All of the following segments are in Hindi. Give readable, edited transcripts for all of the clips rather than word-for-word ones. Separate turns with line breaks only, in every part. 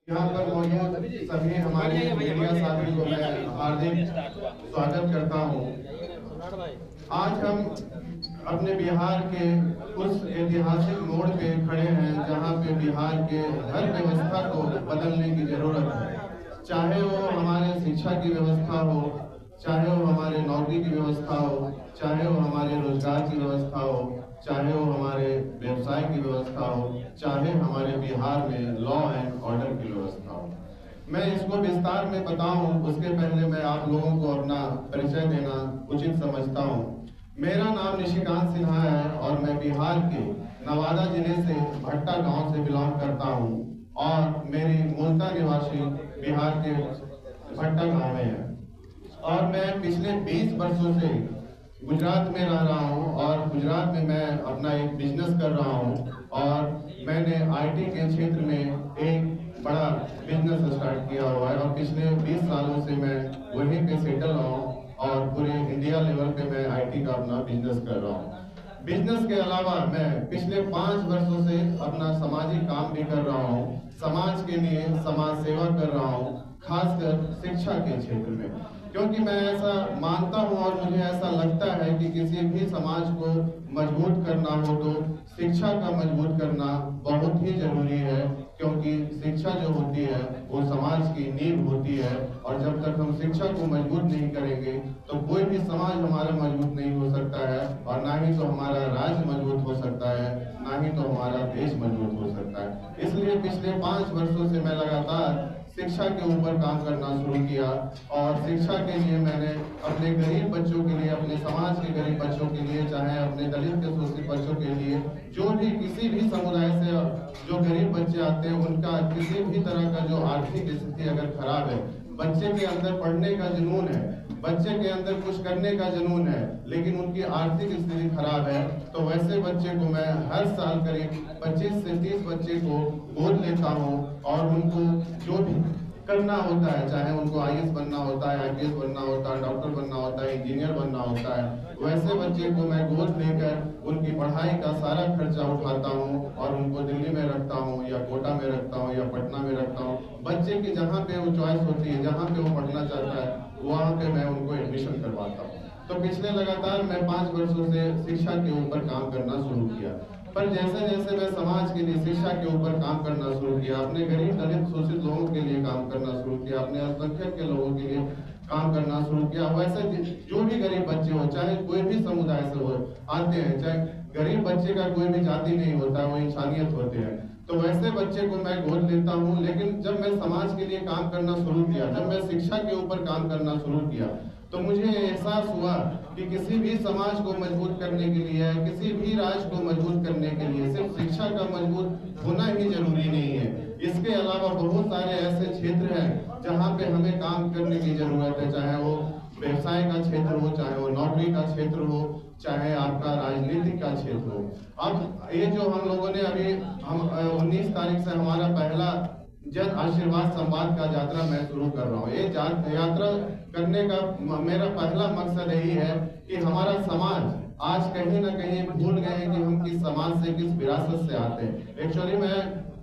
यहाँ पर मौजूद सभी हमारे मीडिया साथी को मैं हार्दिक स्वागत करता हूँ। आज हम अपने बिहार के उस ऐतिहासिक मोड़ पे खड़े हैं जहाँ पे बिहार के हर व्यवस्था को बदलने की जरूरत है। चाहे वो हमारे शिक्षा की व्यवस्था हो, चाहे वो हमारे नौकरी की व्यवस्था हो, चाहे वो हमारे रोजगार की व्यवस्था हो, चाहे वो हमारे व्यवसाय की व्यवस्था हो, चाहे हमारे बिहार में लॉ एंड ऑर्डर की व्यवस्था हो। मैं इसको विस्तार में बताऊं उसके पहले मैं आप लोगों को अपना परिचय देना उचित समझता हूं। मेरा नाम निशिकांत सिन्हा है और मैं बिहार के नवादा जिले से भट्टा गांव से बिलोंग करता हूं और मेरी मूलतः निवासी बिहार के भट्टा गांव में है और मैं पिछले 20 वर्षों से गुजरात में रह रहा हूँ और गुजरात में मैं अपना एक बिजनेस कर रहा हूँ और मैंने आईटी के क्षेत्र में एक बड़ा बिजनेस स्टार्ट किया हुआ है और पिछले 20 सालों से मैं वहीं पे सेटल रहा हूँ और पूरे इंडिया लेवल पे मैं आईटी का अपना बिजनेस कर रहा हूँ। बिजनेस के अलावा मैं पिछले 5 वर्षों से अपना सामाजिक काम भी कर रहा हूँ, समाज के लिए समाज सेवा कर रहा हूँ, खासकर शिक्षा के क्षेत्र में, क्योंकि मैं ऐसा मानता हूं और मुझे ऐसा लगता है कि किसी भी समाज को मजबूत करना हो तो शिक्षा का मजबूत करना बहुत ही जरूरी है, क्योंकि शिक्षा जो होती है वो समाज की नींव होती है और जब तक हम शिक्षा को मजबूत नहीं करेंगे तो कोई भी समाज हमारा मजबूत नहीं हो सकता है और ना ही तो हमारा राज्य मजबूत हो सकता है, ना ही तो हमारा देश मजबूत हो सकता है। इसलिए पिछले 5 वर्षों से मैं लगातार शिक्षा के ऊपर काम करना शुरू किया और शिक्षा के लिए मैंने अपने गरीब बच्चों के लिए, अपने समाज के गरीब बच्चों के लिए, चाहे अपने दलित के शोषित बच्चों के लिए, जो भी किसी भी समुदाय से जो गरीब बच्चे आते हैं उनका किसी भी तरह का जो आर्थिक स्थिति अगर खराब है, बच्चे के अंदर पढ़ने का जुनून है, बच्चे के अंदर कुछ करने का जुनून है, लेकिन उनकी आर्थिक स्थिति खराब है, तो वैसे बच्चे को मैं हर साल करीब 25 से 30 बच्चे को गोद लेता हूँ और उनको जो भी करना होता है, चाहे उनको आईएएस बनना होता है, आईपीएस बनना होता है, डॉक्टर बनना होता है, इंजीनियर बनना होता है, वैसे बच्चे को मैं गोद लेकर उनकी पढ़ाई का सारा खर्चा उठाता हूँ और उनको दिल्ली में रखता हूँ या कोटा में रखता हूँ या पटना में रखता हूँ। बच्चे की जहाँ पे वो चॉइस होती है, जहाँ पे वो पढ़ना चाहता है, वहाँ पे मैं उनको एडमिशन करवाता हूँ। तो पिछले लगातार मैं 5 वर्षों से शिक्षा के ऊपर काम करना शुरू किया, पर जैसे जैसे मैं समाज के लिए शिक्षा के ऊपर काम करना शुरू किया, अपने गरीब दलित शोषित लोगों के लिए काम करना शुरू किया, अपने अल्पसंख्यक के लोगों के लिए काम करना शुरू किया, वैसे जो भी गरीब बच्चे हो, चाहे कोई भी समुदाय से हो, आते हैं, चाहे गरीब बच्चे का कोई भी जाति नहीं होता, वो इंसानियत होते हैं, तो वैसे बच्चे को मैं गोद लेता हूँ। लेकिन जब मैं समाज के लिए काम करना शुरू किया, जब मैं शिक्षा के ऊपर काम करना शुरू किया, तो मुझे एहसास हुआ कि किसी भी समाज को मजबूत करने के लिए, किसी भी राज्य को मजबूत करने के लिए सिर्फ शिक्षा का मजबूत होना ही जरूरी नहीं है। इसके अलावा बहुत सारे ऐसे क्षेत्र हैं जहाँ पे हमें काम करने की जरूरत है, चाहे वो व्यवसाय का क्षेत्र हो, चाहे वो नौकरी का क्षेत्र हो, चाहे आपका राजनीति का क्षेत्र हो। अब ये जो हम लोगों ने अभी हम 19 तारीख से हमारा पहला जन आशीर्वाद संवाद का यात्रा मैं शुरू कर रहा हूँ। ये यात्रा करने का मेरा पहला मकसद यही है कि हमारा समाज आज कहीं ना कहीं भूल गए हैं कि हम किस समाज से, किस विरासत से आते हैं। एक्चुअली मैं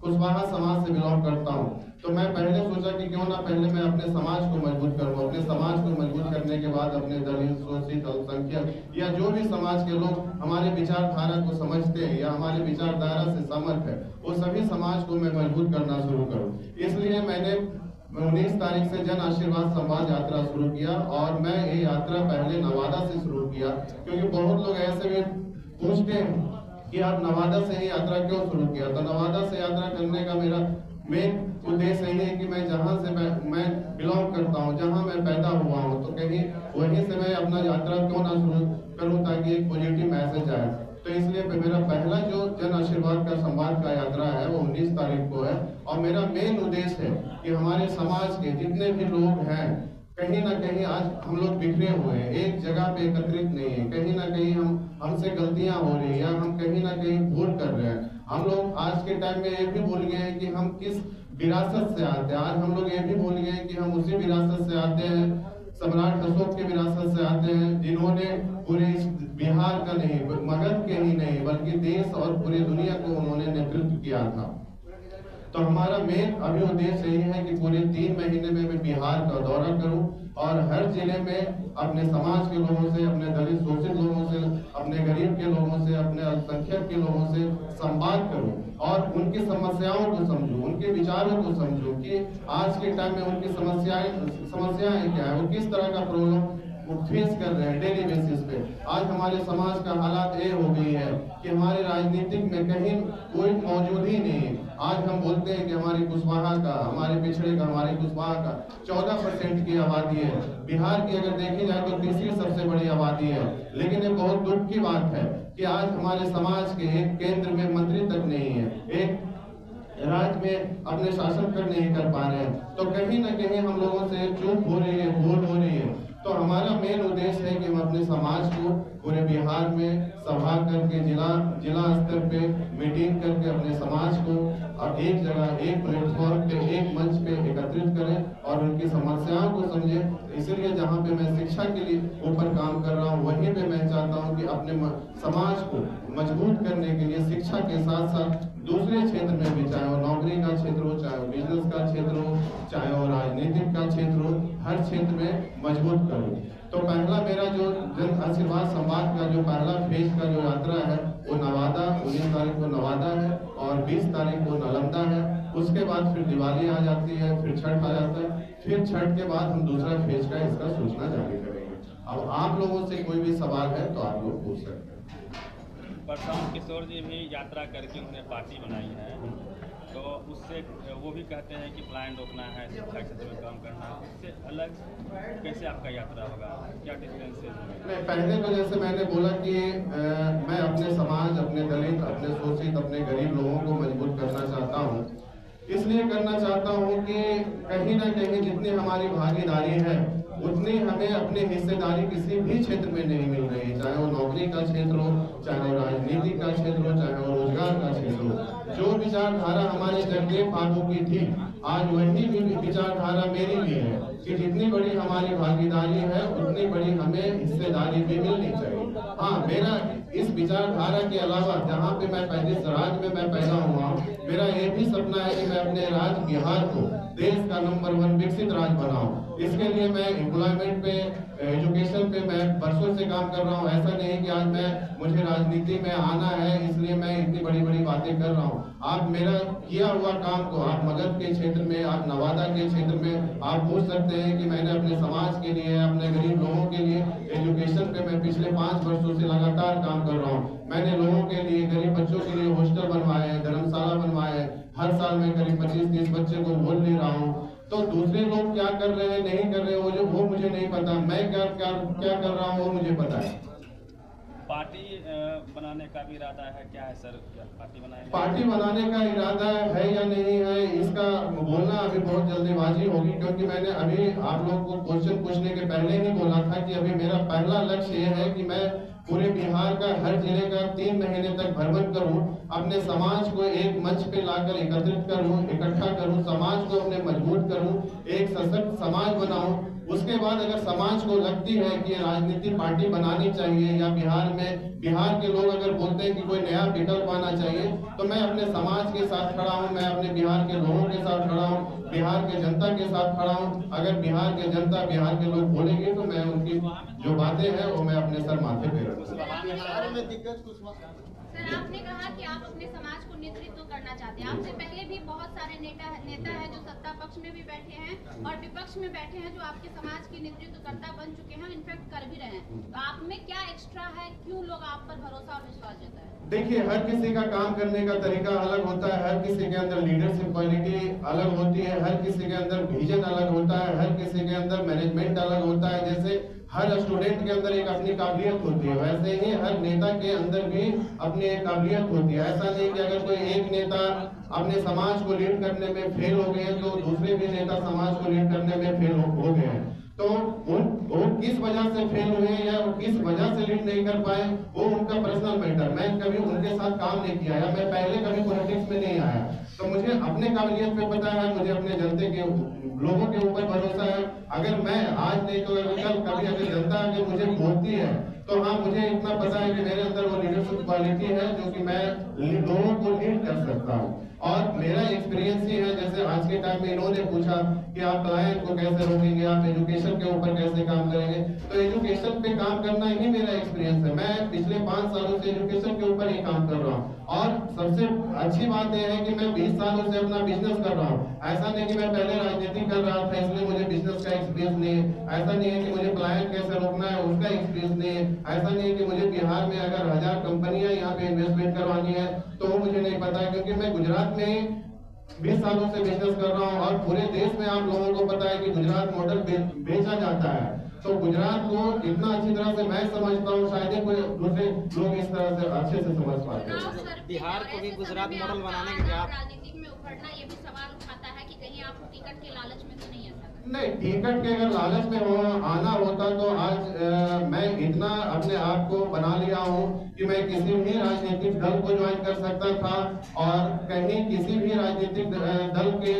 कुशवाहा समाज से बिलोंग करता हूँ, तो मैं पहले सोचा कि क्यों ना पहले मैं अपने समाज को मजबूत करूँ, अपने समाज को मजबूत करने के बाद अपने दलित शोषित अल्पसंख्यक या जो भी समाज के लोग हमारे विचारधारा को समझते हैं या हमारे विचारधारा से सहमत है, वो सभी समाज को मैं मजबूत करना शुरू करूँ। इसलिए मैंने 19 तारीख से जन आशीर्वाद संवाद यात्रा शुरू किया और मैं ये यात्रा पहले नवादा से शुरू किया, क्योंकि बहुत लोग ऐसे भी पूछते हैं कि आप नवादा से ही यात्रा क्यों शुरू किया। तो नवादा से यात्रा करने का मेरा मेन उद्देश्य यही है कि मैं जहाँ से मैं बिलोंग करता हूँ, जहाँ मैं पैदा हुआ हूँ, तो कहीं वहीं से मैं अपना यात्रा क्यों ना शुरू करूँ ताकि एक पॉजिटिव मैसेज आए। तो इसलिए मेरा पहला जो जन आशीर्वाद का संवाद का यात्रा है वो 19 तारीख को है और मेरा मेन उद्देश्य है कि हमारे समाज के जितने भी लोग हैं, कहीं ना कहीं आज हम लोग बिखरे हुए हैं, एक जगह पे एकत्रित नहीं है, कहीं ना कहीं हमसे गलतियां हो रही है या हम कहीं ना कहीं भूल कर रहे हैं। हम लोग आज के टाइम में ये भी भूल गए हैं कि हम किस विरासत से आते हैं। आज हम लोग ये भी भूल गए हैं कि हम उसी विरासत से आते हैं, सम्राट अशोक के विरासत से आते हैं, जिन्होंने पूरे इस बिहार का नहीं, मगध के ही नहीं बल्कि देश और पूरी दुनिया को उन्होंने नेतृत्व किया था। तो हमारा मेन अभी उद्देश्य यही है कि पूरे 3 महीने में मैं बिहार का दौरा करूं और हर जिले में अपने समाज के लोगों से, अपने दलित शोषित लोगों से, अपने गरीब के लोगों से, अपने अल्पसंख्यक के लोगों से संवाद करूं और उनकी समस्याओं को समझूं, उनके विचारों को समझूं कि आज के टाइम में उनकी समस्याएं क्या है, वो किस तरह का प्रॉब्लम वो फेस कर रहे हैं डेली बेसिस पे। आज हमारे समाज का हालात ये हो गई है कि हमारे राजनीतिक में कहीं कोई मौजूद ही नहीं है। आज हम बोलते हैं कि हमारी कुशवाहा का, हमारे पिछड़े का, हमारे कुशवाहा का 14% की आबादी है। बिहार की अगर देखी जाए तो तीसरी सबसे बड़ी आबादी है। लेकिन ये बहुत दुख की बात है कि आज हमारे समाज के एक केंद्र में मंत्री तक नहीं है, एक राज्य में अपने शासन कर नहीं कर पा रहे हैं। तो कहीं ना कहीं हम लोगों से चूक हो रही है, भूल हो रही है। तो हमारा मेन उद्देश्य है कि हम अपने समाज को पूरे बिहार में सभा करके जिला स्तर पे मीटिंग करके अपने समाज को अब एक जगह, एक प्लेटफॉर्म पे, एक मंच पे एकत्रित करें और उनकी समस्याओं को समझें। इसीलिए जहाँ पे मैं शिक्षा के लिए ऊपर काम कर रहा हूँ, वहीं पे मैं चाहता हूँ कि अपने समाज को मजबूत करने के लिए शिक्षा के साथ साथ दूसरे क्षेत्र में भी, चाहे वो नौकरी का क्षेत्र हो, चाहे वो बिजनेस का क्षेत्र हो, चाहे वो राजनीतिक का क्षेत्र हो, हर क्षेत्र में मजबूत करूं। तो पहला मेरा जो जन आशीर्वाद संवाद का जो पहला फेज का जो यात्रा है वो नवादा, 19 तारीख को नवादा है और 20 तारीख को नालंदा है। उसके बाद फिर दिवाली आ जाती है, फिर छठ आ जाता है, फिर छठ के बाद हम दूसरा फेज का इसका सूचना जारी करेंगे। अब आप लोगों से कोई भी सवाल है तो आप लोग पूछ सकते हैं।
प्रशांत किशोर जी भी यात्रा करके उन्होंने पार्टी बनाई है, तो उससे वो भी कहते हैं कि पलायन रोकना है, शिक्षा क्षेत्र में काम करना है। उससे अलग कैसे आपका यात्रा होगा, क्या डिफरेंस है?
नहीं, पहले तो जैसे मैंने बोला कि मैं अपने समाज, अपने दलित, अपने शोषित, अपने गरीब लोगों को मजबूत करना चाहता हूँ। इसलिए करना चाहता हूँ कि कहीं ना कहीं जितनी हमारी भागीदारी है उतनी हमें अपनी हिस्सेदारी किसी भी क्षेत्र में नहीं मिल रही, चाहे वो नौकरी का क्षेत्र हो, चाहे वो राजनीति का क्षेत्र हो, चाहे वो रोजगार का क्षेत्र हो। जो विचारधारा हमारे जगदेव बाबू की थी, आज वही भी विचारधारा मेरी भी है कि जितनी बड़ी हमारी भागीदारी है उतनी बड़ी हमें हिस्सेदारी भी मिलनी चाहिए। हाँ, मेरा इस विचारधारा के अलावा जहाँ पे मैं जिस राज्य में मैं पैदा हुआ हूँ, मेरा ये भी सपना है कि मैं अपने राज्य बिहार को देश का नंबर 1 विकसित राज्य बनाऊं। इसके लिए मैं एम्प्लॉयमेंट पे, एजुकेशन पे मैं बरसों से काम कर रहा हूँ। ऐसा नहीं कि आज मुझे राजनीति में आना है इसलिए मैं इतनी बड़ी बड़ी बातें कर रहा हूँ। आप मेरा किया हुआ काम को आप मगध के क्षेत्र में, आप नवादा के क्षेत्र में आप पूछ सकते हैं कि मैंने अपने समाज के लिए, अपने गरीब लोगों के लिए एजुकेशन पे मैं पिछले 5 वर्षों से लगातार काम कर रहा हूँ। मैंने लोगों के लिए, गरीब बच्चों के लिए हॉस्टल बनवाए हैं, धर्मशाला बनवाए हैं। हर साल मैं करीब 25-30 बच्चे को बोल ले रहा हूँ। तो दूसरे लोग क्या कर रहे हैं, नहीं कर रहे हैं, वो मुझे नहीं पता। मैं क्या कर रहा हूँ वो मुझे पता है।
पार्टी बनाने का भी इरादा है क्या है सर? क्या पार्टी बनाएंगे?
पार्टी बनाने का इरादा है या नहीं है इसका बोलना अभी बहुत जल्दीबाजी होगी, क्योंकि मैंने अभी आप लोग को क्वेश्चन पूछने के पहले ही बोला था कि अभी मेरा पहला लक्ष्य ये है कि मैं पूरे बिहार का हर जिले का 3 महीने तक भ्रमण करूं, अपने समाज को एक मंच पे लाकर एकत्रित करूं, इकट्ठा करूं, समाज को अपने मजबूत करूं, एक सशक्त समाज बनाऊं। उसके बाद अगर समाज को लगती है कि राजनीतिक पार्टी बनानी चाहिए या बिहार के लोग अगर बोलते हैं कि कोई नया विकल्प आना चाहिए, तो मैं अपने समाज के साथ खड़ा हूं, मैं अपने बिहार के लोगों के साथ खड़ा हूं, बिहार के जनता के साथ खड़ा हूं। अगर बिहार के जनता, बिहार के लोग बोलेंगे तो मैं उनकी जो बातें हैं वो मैं अपने सर माथे पे रखूंगा।
बिहार में दिक्कत कुछ सर, आपने कहा कि आप अपने समाज को नेतृत्व करना चाहते हैं। आपसे पहले भी बहुत सारे नेता हैं जो सत्ता पक्ष में भी बैठे हैं और विपक्ष में बैठे हैं, जो आपके समाज के नेतृत्वकर्ता बन चुके हैं, इनफैक्ट कर भी रहे हैं। तो आप में क्या एक्स्ट्रा है, क्यों लोग आप पर भरोसा और विश्वास देता है?
देखिए, हर किसी का काम करने का तरीका अलग होता है, हर किसी के अंदर लीडरशिप क्वालिटी अलग होती है, हर किसी के अंदर विजन अलग होता है, हर किसी के अंदर मैनेजमेंट अलग होता है। जैसे हर स्टूडेंट के अंदर एक अपनी काबिलियत होती है, वैसे ही हर नेता के अंदर भी अपनी एक काबिलियत होती है। ऐसा नहीं कि अगर कोई एक नेता अपने समाज को लीड करने में फेल हो गए तो दूसरे भी नेता समाज को लीड करने में फेल हो गए हैं। तो वो किस वजह से फेल हुए या वो किस वजह से लीड नहीं कर पाए, वो उनका पर्सनल मैटर। मैं कभी उनके साथ काम नहीं किया या मैं पहले कभी पॉलिटिक्स में नहीं आया, तो मुझे अपने काबिलियत पे पता है, मुझे अपने जनता के लोगों के ऊपर भरोसा है। अगर मैं आज नहीं तो कल कभी अगर जनता अगर मुझे बोलती है तो हाँ, मुझे इतना पता है कि मेरे अंदर वो लीडरशिप क्वालिटी है जो कि मैं लोगों को लीड कर सकता हूँ। और मेरा एक्सपीरियंस ही है, जैसे आज के टाइम में इन्होंने पूछा कि आप पलायन को कैसे रोकेंगे, आप एजुकेशन के ऊपर कैसे काम करेंगे, तो एजुकेशन पे काम करना ही मेरा एक्सपीरियंस है। मैं पिछले 5 सालों से एजुकेशन के ऊपर ही काम कर रहा हूँ, और सबसे अच्छी बात यह है कि मैं 20 सालों से अपना बिजनेस कर रहा हूँ। ऐसा नहीं कि मैं पहले राजनीति कर रहा था इसलिए मुझे बिजनेस का एक्सपीरियंस नहीं है, ऐसा नहीं है कि मुझे पलायन कैसे रोकना है उसका एक्सपीरियंस नहीं है, ऐसा नहीं है कि मुझे बिहार में अगर 1000 कंपनियां यहाँ पे इन्वेस्टमेंट करवानी है तो वो मुझे नहीं पता है, क्योंकि मैं गुजरात में ही 20 सालों से बिजनेस कर रहा हूँ, और पूरे देश में आप लोगों को पता है कि गुजरात मॉडल बेचा जाता है। तो गुजरात को इतना अच्छी तरह से मैं समझता हूँ, शायद ही कोई दूसरे लोग इस तरह से अच्छे से समझ पाते हैं।
बिहार को भी गुजरात मॉडल बनाने के लिए आप
राजनीति में उभरना ये भी सवाल उठाता है कि कहीं आप टिकट के लालच में तो नहीं ऐसा?
नहीं, टिकट के अगर लालच में आना होता तो आज मैं इतना अपने आप को बना लिया हूँ कि मैं किसी भी राजनीतिक दल को ज्वाइन कर सकता था, और कहीं किसी भी राजनीतिक दल के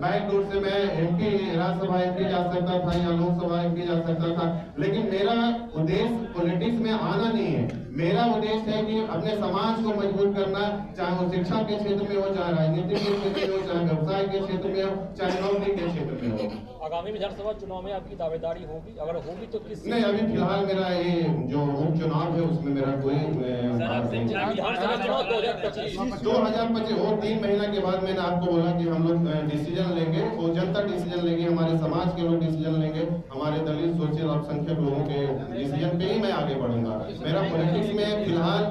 बैकडोर से मैं एमपी, राज्यसभा एमपी जा सकता था या लोकसभा एमपी जा सकता था। लेकिन मेरा उद्देश्य पॉलिटिक्स में आना नहीं है, मेरा उद्देश्य है कि अपने समाज को मजबूत करना, चाहे वो शिक्षा के क्षेत्र में हो, चाहे राजनीति के क्षेत्र में हो, चाहे व्यवसाय के क्षेत्र में हो, चाहे नौकरी के क्षेत्र में हो।
आगामी विधानसभा चुनाव में आपकी दावेदारी होगी, अगर होगी तो किस?
नहीं, अभी फिलहाल मेरा ये जो उपचुनाव है उसमें मेरा कोई
विधानसभा चुनाव
2025 और 3 महीना के बाद मैंने आपको बोला कि हम लोग डिसीजन लेंगे, और जनता डिसीजन लेंगे, हमारे समाज के लोग डिसीजन लेंगे, हमारे दलित, सोशल, अल्पसंख्यक लोगों के डिसीजन पे ही मैं आगे बढ़ूंगा। मेरा पॉलिटिक्स में फिलहाल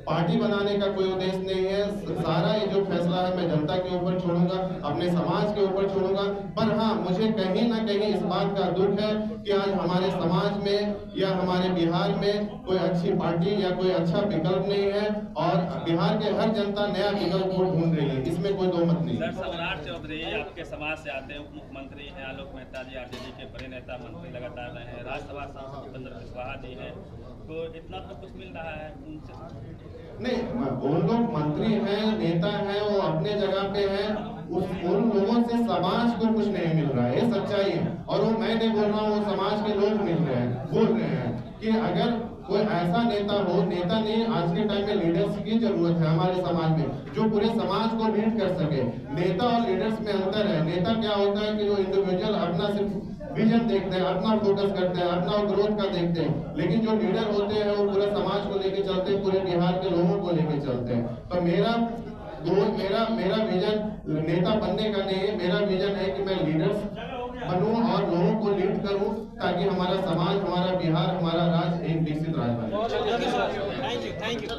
पार्टी बनाने का कोई उद्देश्य नहीं है। सारा ये जो फैसला है मैं जनता के ऊपर छोड़ूंगा, अपने समाज के ऊपर छोड़ूंगा। पर हाँ, मुझे कहीं ना कहीं इस बात का दुख है कि आज हमारे समाज में या हमारे बिहार में कोई अच्छी पार्टी या कोई अच्छा विकल्प नहीं है, और बिहार के हर जनता नया विकल्प को ढूंढ रही है, इसमें कोई दो मत नहीं।
सर, सम्राट चौधरी आपके समाज से आते हैं, उप मुख्यमंत्री हैं, आलोक मेहता जी आरजेडी के बड़े नेता मंत्री लगातार रहे हैं, राज्यसभा सांसद जितेंद्र कुशवाहा जी हैं, तो इतना तो कुछ मिल रहा है उनसे?
नहीं, वो लोग मंत्री हैं, नेता हैं, वो अपने जगह पे हैं, उन लोगों से समाज को कुछ नहीं मिल रहा है, ये सच्चाई है। और वो मैं नहीं बोल रहा हूँ, वो समाज के लोग मिल रहे हैं, बोल रहे हैं कि अगर कोई ऐसा नेता हो, नेता नहीं, आज के टाइम में लीडर्स की जरूरत है हमारे समाज में, जो पूरे समाज को लीड कर सके। नेता और लीडर्स में अंतर है। नेता क्या होता है कि जो इंडिविजुअल अपना सिर्फ विजन देखते हैं, अपना फोकस करते हैं, अपना ग्रोथ का देखते हैं, लेकिन जो लीडर होते हैं वो पूरे समाज को लेके चलते हैं, पूरे बिहार के लोगों को लेके चलते हैं। तो मेरा विजन नेता बनने का नहीं है, मेरा विजन है कि मैं लीडर्स बनूं और लोगों को लीड करूं, ताकि हमारा समाज, हमारा बिहार, हमारा राज्य एक विकसित राज्य बने।
Thank you.